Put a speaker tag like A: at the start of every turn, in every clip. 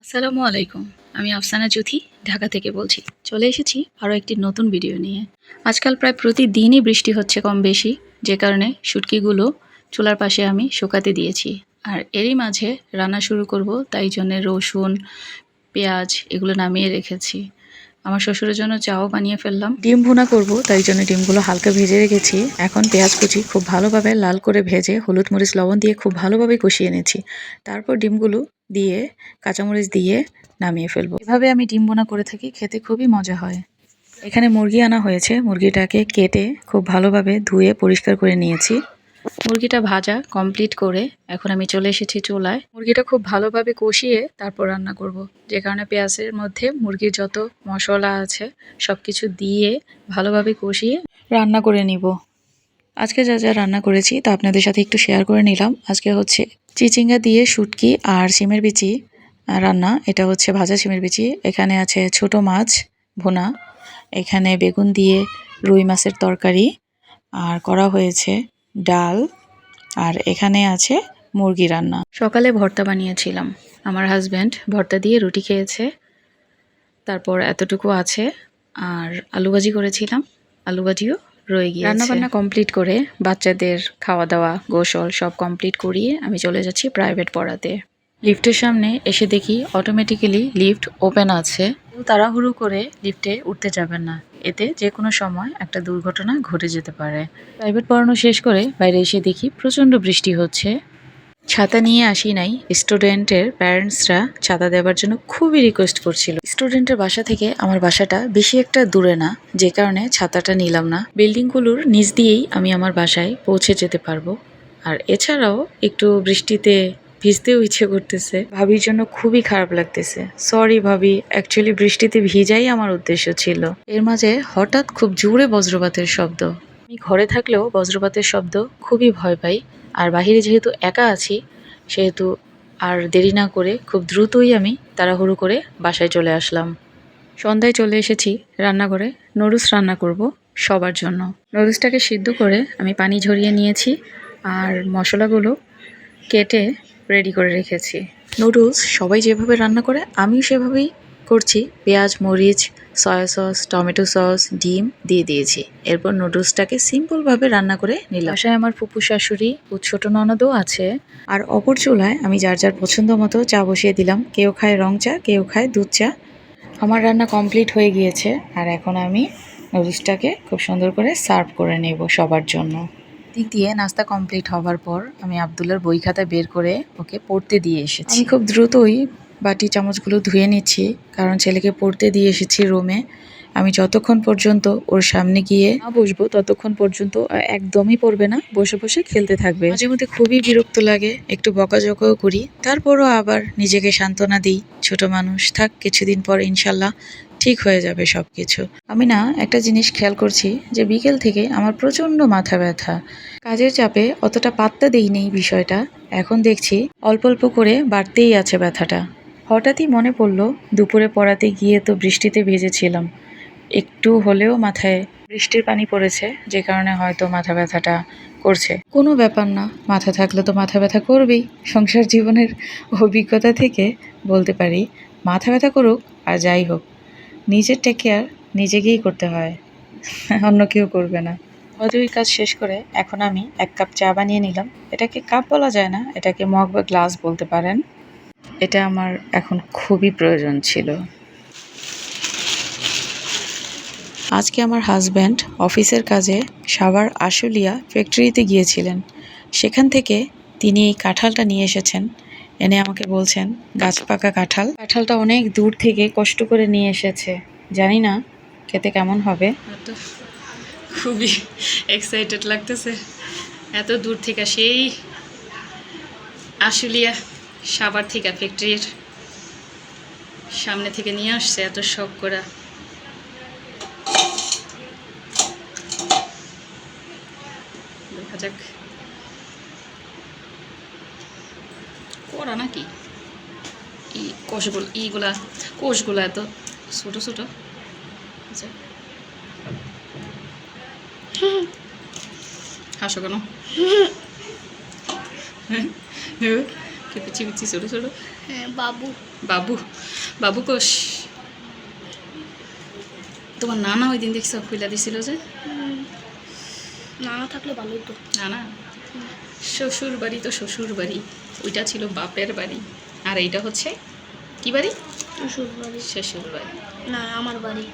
A: আসসালামু আলাইকুম। আমি আফসানা জুথি ঢাকা থেকে বলছি। চলে এসেছি আরও একটি নতুন ভিডিও নিয়ে। আজকাল প্রায় প্রতিদিনই বৃষ্টি হচ্ছে কম বেশি, যে কারণে শুটকিগুলো চুলার পাশে আমি শুকাতে দিয়েছি। আর এরই মাঝে রান্না শুরু করব, তাই জন্যে রসুন, পেঁয়াজ এগুলো নামিয়ে রেখেছি। আমার শ্বশুরের জন্য চাও বানিয়ে ফেললাম। ডিম ভুনা করব, তাই জন্য ডিমগুলো হালকা ভেজে রেখেছি। এখন পেঁয়াজ কুচি খুব ভালোভাবে লাল করে ভেজে হলুদ মরিচ লবণ দিয়ে খুব ভালোভাবে কষিয়ে নিয়েছি। তারপর ডিমগুলো দিয়ে কাঁচামরিচ দিয়ে নামিয়ে ফেলবো। এভাবে আমি ডিম ভুনা করে থাকি, খেতে খুবই মজা হয়। এখানে মুরগি আনা হয়েছে, মুরগিটাকে কেটে খুব ভালোভাবে ধুয়ে পরিষ্কার করে নিয়েছি। মুরগিটা ভাজা কমপ্লিট করে এখন আমি চলে এসেছি চুলায়। মুরগিটা খুব ভালোভাবে কষিয়ে তারপর রান্না করব, যে কারণে পেঁয়াজের মধ্যে মুরগির যত মশলা আছে সব কিছু দিয়ে ভালোভাবে কষিয়ে রান্না করে নিব। আজকে যা যা রান্না করেছি তা আপনাদের সাথে একটু শেয়ার করে নিলাম। আজকে হচ্ছে চিচিঙ্গা দিয়ে শুটকি আর সিমের বিচি রান্না। এটা হচ্ছে ভাজা সিমের বিচি। এখানে আছে ছোট মাছ ভুনা, এখানে বেগুন দিয়ে রুই মাছের তরকারি, আর করা হয়েছে ডাল, আর এখানে আছে মুরগি রান্না। সকালে ভর্তা বানিয়েছিলাম, আমার হাজব্যান্ড ভর্তা দিয়ে রুটি খেয়েছে। তারপর এতটুকু আছে, আর আলু ভাজি করেছিলাম, আলু ভাজিও রয়ে গিয়েছে। রান্নাবান্না কমপ্লিট করে বাচ্চাদের খাওয়া দাওয়া গোসল সব কমপ্লিট করিয়ে আমি চলে যাচ্ছি প্রাইভেট পড়াতে। লিফটের সামনে এসে দেখি অটোমেটিক্যালি লিফট ওপেন আছে। তাড়াহুড়ো করে লিফটে উঠতে যাবেন না, এতে যে কোনো সময় একটা দুর্ঘটনা ঘটে যেতে পারে। প্রাইভেট পড়ানো শেষ করে বাইরে এসে দেখি প্রচণ্ড বৃষ্টি হচ্ছে। ছাতা নিয়ে আসি নাই, স্টুডেন্টের প্যারেন্টসরা ছাতা দেওয়ার জন্য খুবই রিকোয়েস্ট করছিল। স্টুডেন্টের বাসা থেকে আমার বাসাটা বেশি একটা দূরে না, যে কারণে ছাতাটা নিলাম না। বিল্ডিংগুলোর নিচ দিয়েই আমি আমার বাসায় পৌঁছে যেতে পারবো। আর এছাড়াও একটু বৃষ্টিতে ভিজতেও ইচ্ছে করতেছে। ভাবির জন্য খুবই খারাপ লাগতেছে। সরি ভাবি, অ্যাকচুয়ালি বৃষ্টিতে ভিজাই আমার উদ্দেশ্য ছিল। এর মাঝে হঠাৎ খুব জোরে বজ্রপাতের শব্দ। আমি ঘরে থাকলেও বজ্রপাতের শব্দ খুবই ভয় পাই। আর বাহিরে যেহেতু একা আছি, সেহেতু আর দেরি না করে খুব দ্রুতই আমি তাড়াহুড়ো করে বাসায় চলে আসলাম। সন্ধ্যায় চলে এসেছি রান্নাঘরে। নুডলস রান্না করব সবার জন্য। নুডলসটাকে সিদ্ধ করে আমি পানি ঝরিয়ে নিয়েছি, আর মশলাগুলো কেটে রেডি করে রেখেছি। নুডলস সবাই যেভাবে রান্না করে আমিও সেভাবেই করছি। পেঁয়াজ, মরিচ, সয়া সস, টমেটো সস, ডিম দিয়ে দিয়েছি। এরপর নুডলসটাকে সিম্পলভাবে রান্না করে নিলাম। বাসায় আমার ফুপু শাশুড়ি ও ছোট ননদও আছে। আর অপর চুলায় আমি যার যার পছন্দ মতো চা বসিয়ে দিলাম। কেউ খায় রং চা, কেউ খায় দুধ চা। আমার রান্না কমপ্লিট হয়ে গিয়েছে, আর এখন আমি নুডলসটাকে খুব সুন্দর করে সার্ভ করে নেব সবার জন্য। দিক দিয়ে নাস্তা কমপ্লিট হওয়ার পর আমি আব্দুল্লার বই খাতা বের করে ওকে পড়তে দিয়ে এসেছি। আমি খুব দ্রুতই বাটি চামচগুলো ধুয়ে নিচ্ছি, কারণ ছেলেকে পড়তে দিয়ে এসেছি রুমে। আমি যতক্ষণ পর্যন্ত ওর সামনে গিয়ে না বসবো ততক্ষণ পর্যন্ত একদমই পড়বে না, বসে বসে খেলতে থাকবে। মাঝে মধ্যে খুবই বিরক্ত লাগে, একটু বকাঝকাও করি, তারপরও আবার নিজেকে সান্ত্বনা দিই, ছোট মানুষ, থাক কিছুদিন পর ইনশাল্লাহ ঠিক হয়ে যাবে সব কিছু। আমি না একটা জিনিস খেয়াল করছি যে বিকেল থেকে আমার প্রচণ্ড মাথা ব্যথা। কাজের চাপে অতটা পাত্তা দেইনি বিষয়টা, এখন দেখছি অল্প অল্প করে বাড়তেই আছে ব্যথাটা। হঠাৎই মনে পড়লো দুপুরে পড়াতে গিয়ে তো বৃষ্টিতে ভিজেছিলাম, একটু হলেও মাথায় বৃষ্টির পানি পড়েছে, যে কারণে হয়তো মাথা ব্যথাটা করছে। কোনো ব্যাপার না, মাথা থাকলে তো মাথা ব্যথা করবেই। সংসার জীবনের অভিজ্ঞতা থেকে বলতে পারি, মাথা ব্যথা করুক আর যাই হোক, নিজের টেক কেয়ার নিজেকেই করতে হয়, অন্য কেউ করবে না। অজয় কাজ শেষ করে এখন আমি 1 কাপ চা বানিয়ে নিলাম। এটাকে কাপ বলা যায় না, এটাকে মগ বা গ্লাস বলতে পারেন। এটা আমার এখন খুবই প্রয়োজন ছিল। আজকে আমার হাজব্যান্ড অফিসের কাজে সাভার আশুলিয়া ফ্যাক্টরিতে গিয়েছিলেন। সেখান থেকে তিনি এই কাঁঠালটা নিয়ে এসেছেন, এনে আমাকে বলছেন গাছ পাকা কাঁঠাল। কাঁঠালটা অনেক দূর থেকে কষ্ট করে নিয়ে এসেছে, জানি না খেতে কেমন হবে। খুবই এক্সাইটেড লাগতেছে, এত দূর থেকে, সেই আশুলিয়া সাভার থেকে ফ্যাক্টরির সামনে থেকে নিয়ে আসছে এত শখ করে। দেখা যাক করা নাকি কোষগুলা এত ছোট ছোট। হাসো কেন? কি পিচি পিচি ছোট ছোট?
B: হ্যাঁ বাবু।
A: বাবু, বাবু কোষ। তোমার নানা ওই দিন দেখছো খুইলা দিছিল যে?
B: না থাকলে ভালোই তো।
A: না না, শ্বশুর বাড়ি তো শ্বশুর বাড়ি, ওইটা ছিল বাপের বাড়ি, আর এইটা হচ্ছে কি বাড়ি?
B: শ্বশুর বাড়ি।
A: শ্বশুর বাড়ি।
B: না আমার বাড়ি।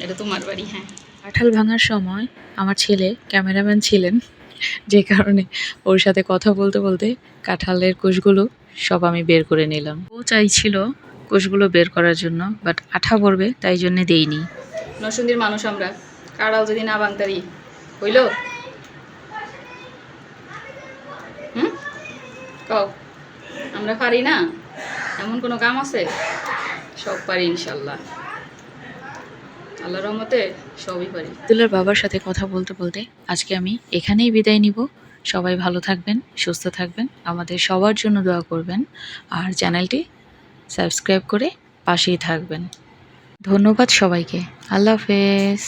A: এটা তোমার বাড়ি। হ্যাঁ,
C: কাঁঠাল ভাঙার সময় আমার ছেলে ক্যামেরাম্যান ছিলেন, যে কারণে ওর সাথে কথা বলতে বলতে কাঁঠালের কোষগুলো সব আমি বের করে নিলাম। ও চাইছিল কোষগুলো বের করার জন্য, বাট আঠা পড়বে তাই জন্য দেইনি।
A: নরসিংদীর মানুষ আমরা, কাড়াল যদি না ভাঙতারি হইল? কও, আমরা পারি না? এমন কোনো কাম আছে? সব পারি ইনশাল্লাহ, আল্লাহর রহমতে সবই পারি।
C: তুলার বাবার সাথে কথা বলতে বলতে আজকে আমি এখানেই বিদায় নিব। সবাই ভালো থাকবেন, সুস্থ থাকবেন, আমাদের সবার জন্য দোয়া করবেন, আর চ্যানেলটি সাবস্ক্রাইব করে পাশেই থাকবেন। ধন্যবাদ সবাইকে। আল্লাহ হাফেজ।